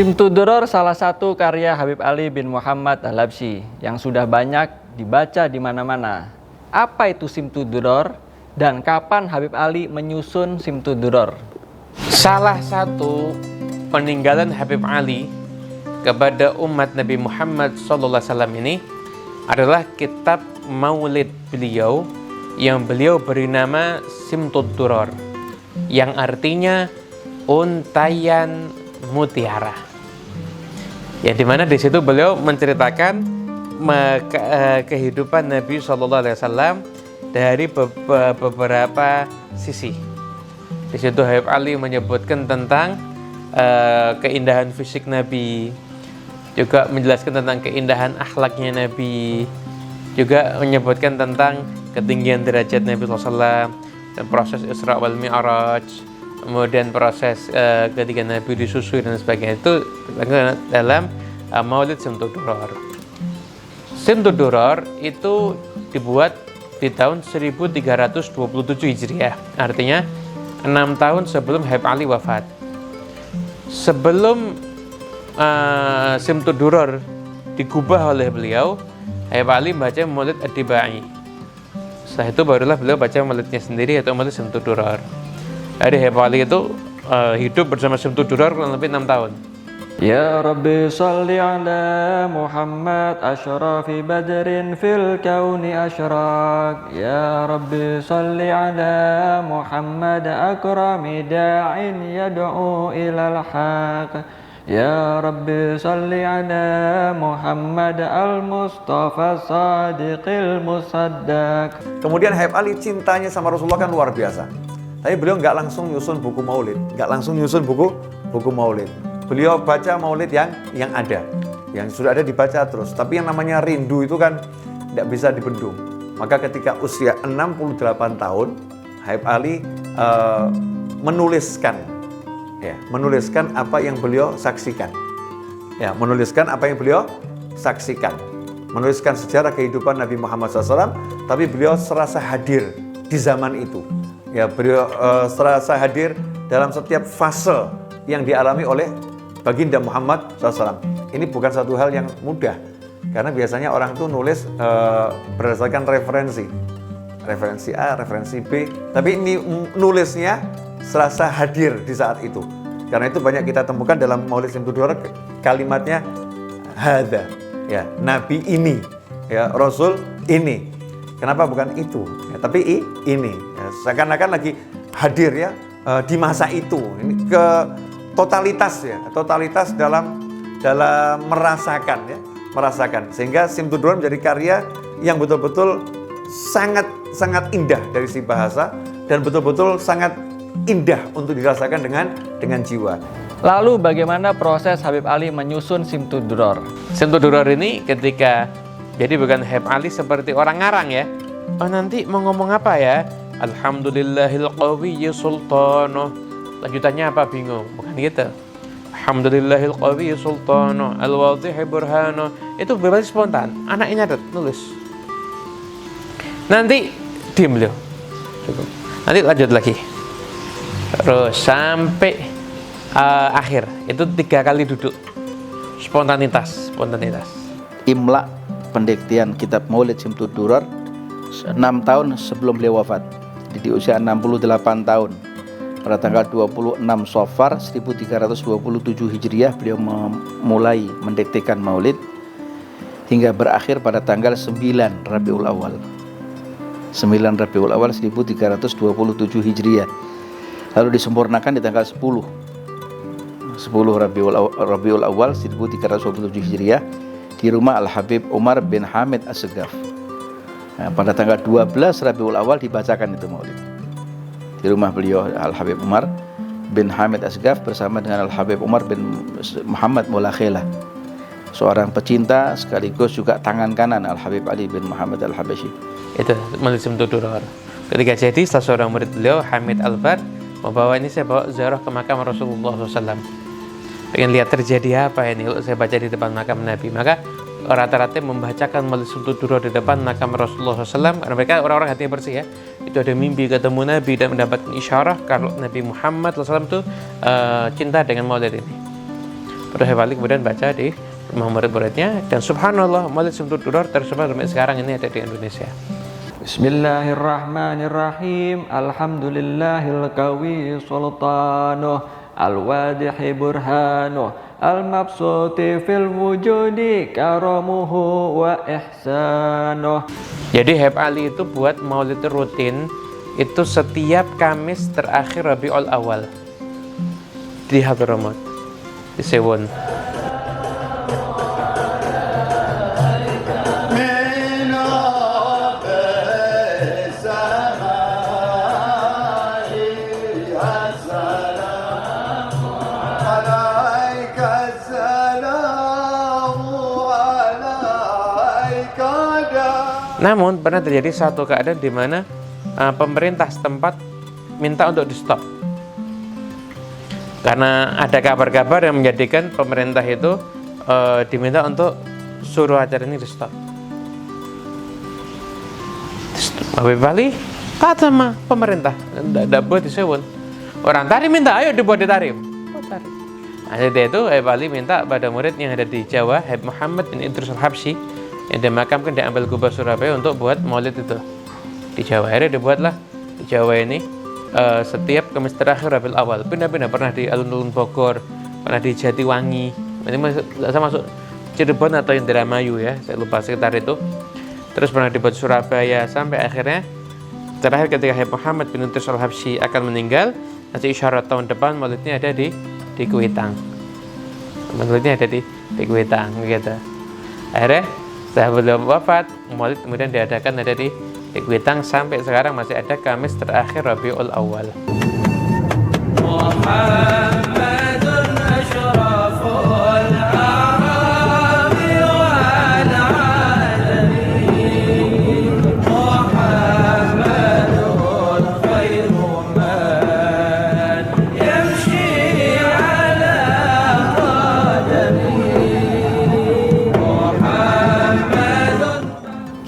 Simtud-Duror salah satu karya Habib Ali bin Muhammad Al-Habsyi yang sudah banyak dibaca di mana-mana. Apa itu Simtud-Duror dan kapan Habib Ali menyusun Simtud-Duror? Salah satu peninggalan Habib Ali kepada umat Nabi Muhammad SAW ini adalah kitab Maulid beliau yang beliau beri nama Simtud-Duror, yang artinya untayan mutiara. Ya, dimana di situ beliau menceritakan kehidupan Nabi SAW dari beberapa sisi. Di situ Habib Ali menyebutkan tentang keindahan fisik Nabi, juga menjelaskan tentang keindahan akhlaknya Nabi, juga menyebutkan tentang ketinggian derajat Nabi SAW dan proses Isra wal Mi'raj, kemudian proses ketika Nabi disusui dan sebagainya. Itu dalam Maulid Simtud-Duror. Simtud-Duror itu dibuat di tahun 1327 Hijriah, artinya 6 tahun sebelum Habib Ali wafat. Sebelum Simtud-Duror digubah oleh beliau, Habib Ali baca Maulid Ad-Dibai. Setelah itu barulah beliau baca maulidnya sendiri, yaitu Maulid Simtud-Duror. Jadi Habib Ali itu hidup bersama Simtud-Duror kurang lebih 6 tahun. Ya Rabbi salli ala Muhammad asyrafi badrin fil kauni asyrak. Ya Rabbi salli ala Muhammad akrami da'in yad'u ilal haq. Ya Rabbi salli ala Muhammad al-Mustafa sadiqil musaddaq. Kemudian Habib Ali cintanya sama Rasulullah kan luar biasa. Tapi beliau nggak langsung nyusun buku maulid, nggak langsung nyusun buku maulid. Beliau baca maulid yang ada, yang sudah ada dibaca terus. Tapi yang namanya rindu itu kan tidak bisa dibendung. Maka ketika usia 68 tahun, Habib Ali menuliskan apa yang beliau saksikan. Ya, menuliskan apa yang beliau saksikan. Menuliskan sejarah kehidupan Nabi Muhammad SAW, tapi beliau serasa hadir di zaman itu. Ya, beliau serasa hadir dalam setiap fase yang dialami oleh Baginda Muhammad SAW. Ini bukan satu hal yang mudah, karena biasanya orang itu nulis berdasarkan referensi A, referensi B, tapi ini nulisnya serasa hadir di saat itu. Karena itu banyak kita temukan dalam Maulid Simtud-Duror kalimatnya hadza, ya, Nabi ini, ya, Rasul ini. Kenapa bukan itu? Ya, tapi ini, ya, seakan-akan lagi hadir ya di masa itu. Ini ke totalitas ya, totalitas dalam merasakan, sehingga Simtud-Duror menjadi karya yang betul-betul sangat indah dari sisi bahasa dan betul-betul sangat indah untuk dirasakan dengan jiwa. Lalu bagaimana proses Habib Ali menyusun Simtud-Duror? Simtud-Duror ini ketika jadi bukan Habib Ali seperti orang ngarang ya. Oh, nanti mau ngomong apa ya? Alhamdulillahil qawiyyi sultano. Lanjutannya apa, bingung? Bukan gitu. Alhamdulillahil qawiyyi sultano al-wadhihi burhano. Itu bebas spontan. Anaknya nyatet, nulis. Nanti diam beliau. Cukup. Nanti lanjut lagi. Terus sampai akhir. Itu 3 kali duduk. Spontanitas. Imla pendiktian kitab Maulid Simtud-Duror 6 tahun sebelum beliau wafat. Di usia 68 tahun. Pada tanggal 26 Safar 1327 Hijriah beliau memulai mendiktekan maulid hingga berakhir pada tanggal 9 Rabiul Awal 1327 Hijriah. Lalu disempurnakan di tanggal 10 Rabiul Awal 1327 Hijriah di rumah Al-Habib Umar bin Hamid As-Segaf. Nah, pada tanggal 12 Rabiul Awal dibacakan itu maulid di rumah beliau Al-Habib Umar bin Hamid As-Segaf bersama dengan Al-Habib Umar bin Muhammad Mulakhela, seorang pecinta sekaligus juga tangan kanan Al-Habib Ali bin Muhammad Al-Habsyi. Itu Maulid Simtud-Duror. Ketika jadi, salah seorang murid beliau Hamid Al-Bar membawa ini, saya bawa ziarah ke makam Rasulullah SAW. Pengen lihat terjadi apa ini kalau saya baca di depan makam Nabi. Maka rata-rata membacakan Maulid Simtud-Duror di depan makam Rasulullah SAW, karena mereka orang-orang hatinya bersih ya. Itu ada mimpi ketemu Nabi dan mendapatkan isyarah kalau Nabi Muhammad SAW itu cinta dengan Maulid ini. Terus Habib Ali kemudian baca di rumah murid-muridnya, dan subhanallah maulid Simtud Duror tersebar sampai sekarang ini ada di Indonesia. Bismillahirrahmanirrahim. Alhamdulillahil qawi sultanuh al-wadihi burhanuh al-mabsuti fil wujudi karamuhu wa ihsanuh. Jadi Habib Ali itu buat maulid rutin itu setiap Kamis terakhir Rabiul Awal di Hadramaut, di Sewon. Namun pernah terjadi satu keadaan di mana pemerintah setempat minta untuk di stop karena ada kabar-kabar yang menjadikan pemerintah itu diminta untuk suruh acara ini di stop. Habib Ali kata sama pemerintah tidak buat di Sewon. Orang tadi minta ayo dibuat di Tarim. Nah, jadi itu Habib Ali minta pada murid yang ada di Jawa, Habib Muhammad bin Idris Al-Habsyi yang dimakamkan di Ampel Kubah Surabaya untuk buat maulid itu di Jawa. Akhirnya dibuatlah di Jawa ini setiap Kamis terakhir Rabiul Awal. Pindah-pindah, pernah di alun-alun Bogor, pernah di Jatiwangi, ini saya masuk Cirebon atau Indramayu ya, saya lupa sekitar itu. Terus pernah dibuat Surabaya, sampai akhirnya terakhir ketika Habib Muhammad bin Idris Al-Habsyi akan meninggal, nanti isyarat tahun depan maulidnya ada di Kuitang. Maulidnya ada di Kuitang gitu. Akhirnya setelah beliau wafat, maulid kemudian diadakan ada di Kuitang, sampai sekarang masih ada Kamis terakhir Rabiul Awal.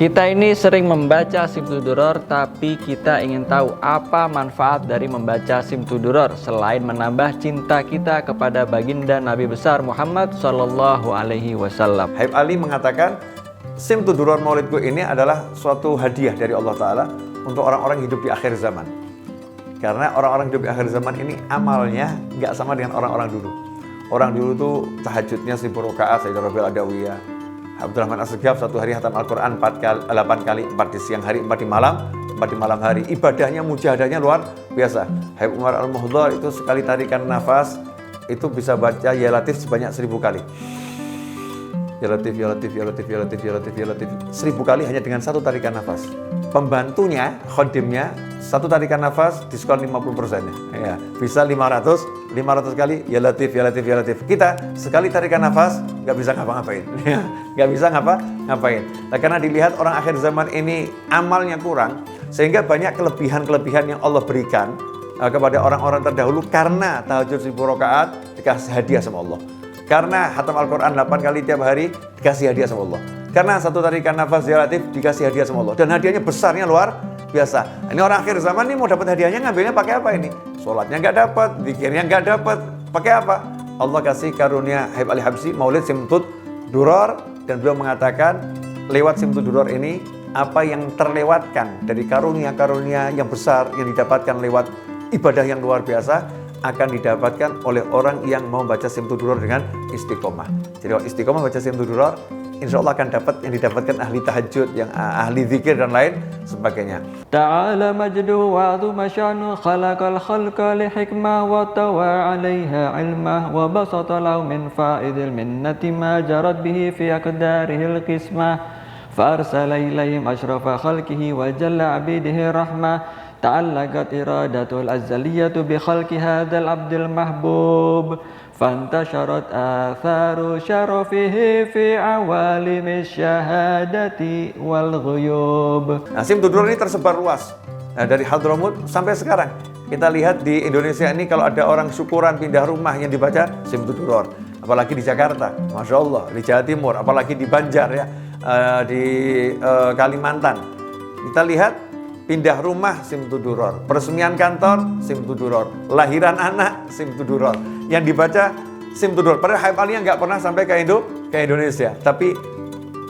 Kita ini sering membaca Simtud Duror, tapi kita ingin tahu apa manfaat dari membaca Simtud Duror selain menambah cinta kita kepada baginda Nabi besar Muhammad Sallallahu Alaihi Wasallam. Habib Ali mengatakan Simtud Duror maulidku ini adalah suatu hadiah dari Allah Ta'ala untuk orang-orang hidup di akhir zaman. Karena orang-orang hidup di akhir zaman ini amalnya nggak sama dengan orang-orang dulu. Orang dulu tuh tahajudnya 1000 rakaat, Sayyidah Rabiul Adawiyah, Abdurrahman As-Segaf satu hari hatam Al-Quran 8 kali, 4 di siang hari, 4 di malam hari. Ibadahnya, mujahadahnya luar biasa. Habib Umar Al-Muhdhar itu sekali tarikan nafas itu bisa baca Ya Latif sebanyak 1000 kali. Ya Latif, Ya Latif, Ya Latif, Ya Latif, Ya Latif, Ya Latif 1000 kali hanya dengan satu tarikan nafas. Pembantunya, khodimnya, satu tarikan nafas diskon 50% ya. Bisa 500 kali Ya Latif, Ya Latif, Ya Latif. Kita sekali tarikan nafas nggak bisa ngapa-ngapain, nggak bisa ngapa-ngapain. Nah, karena dilihat orang akhir zaman ini amalnya kurang, sehingga banyak kelebihan-kelebihan yang Allah berikan kepada orang-orang terdahulu karena tahajud 1000 rakaat dikasih hadiah sama Allah. Karena hatam Al-Quran 8 kali tiap hari dikasih hadiah sama Allah. Karena satu tarikan nafas Ya Latif dikasih hadiah sama Allah. Dan hadiahnya besarnya luar biasa. Ini orang akhir zaman ini mau dapat hadiahnya, ngambilnya pakai apa ini? Sholatnya nggak dapat, zikirnya nggak dapat. Pakai apa? Allah kasih karunia Habib Ali Habsyi maulid Simtud Duror, dan beliau mengatakan lewat Simtud Duror ini apa yang terlewatkan dari karunia-karunia yang besar yang didapatkan lewat ibadah yang luar biasa akan didapatkan oleh orang yang mau baca Simtud Duror dengan istiqomah. Jadi kalau istiqomah baca Simtud Duror, insya Allah akan dapat yang didapatkan ahli tahajud, yang ahli zikir dan lain sebagainya. Ta'ala majdu wa 'azuma sya'nu khalaqal khalqa li hikmah wa tawa 'alaiha 'ilmah wa basata lahu min fa'idil minnati ma jarat bihi fi aqdarihil qismah fa arsala ilayhim ashrafa khalqihi wa jalla 'abidihi rahmah ta'allaqat iradatul azaliyatu bi khalqi hadzal 'abdil mahbub fantasharat atharu syarafihi fi awalimi syahadati wal ghuyub. Nah, Simtud Duror ini tersebar luas. Nah, dari Hadramaut sampai sekarang. Kita lihat di Indonesia ini kalau ada orang syukuran pindah rumah yang dibaca Simtud Duror. Apalagi di Jakarta, Masya Allah, di Jawa Timur, apalagi di Banjar ya, di Kalimantan. Kita lihat pindah rumah Simtud Duror, peresmian kantor Simtud Duror, lahiran anak Simtud Duror. Yang dibaca Simtuduror. Padahal Habib Ali nggak pernah sampai ke Indonesia, tapi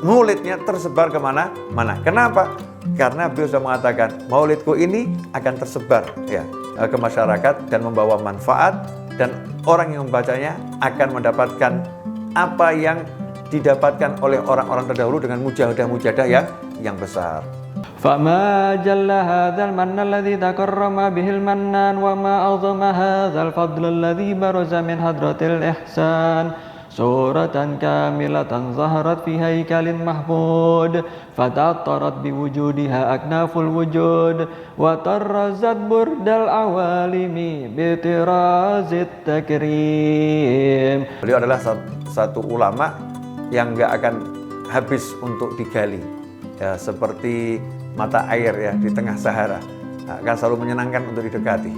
maulidnya tersebar kemana-mana. Kenapa? Karena beliau sudah mengatakan maulidku ini akan tersebar ya ke masyarakat dan membawa manfaat, dan orang yang membacanya akan mendapatkan apa yang didapatkan oleh orang-orang terdahulu dengan mujahadah-mujahadah yang besar. فما جل هذا المن الذي تكرم به المنان وما أعظم هذا الفضل الذي برز من حضرة الإحسان صورة كاملة ظهرت في هيكل محمود فتعطرت بوجودها أكناف الوجود وطرزت برد العوالم بطراز التكريم. Beliau adalah satu ulama yang nggak akan habis untuk digali, ya, seperti mata air ya di tengah Sahara, akan selalu menyenangkan untuk didekati.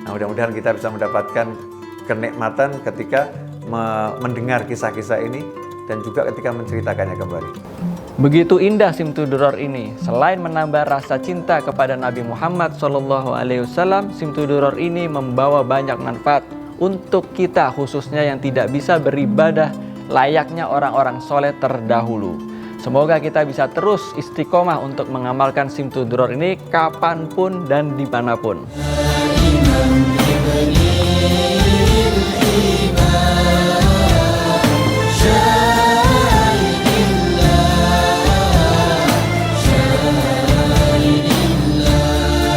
Nah, mudah-mudahan kita bisa mendapatkan kenikmatan ketika mendengar kisah-kisah ini dan juga ketika menceritakannya kembali. Begitu indah Simtuduror ini, selain menambah rasa cinta kepada Nabi Muhammad SAW, Simtuduror ini membawa banyak manfaat untuk kita, khususnya yang tidak bisa beribadah layaknya orang-orang soleh terdahulu. Semoga kita bisa terus istiqomah untuk mengamalkan Simtuduror ini kapanpun dan dimanapun.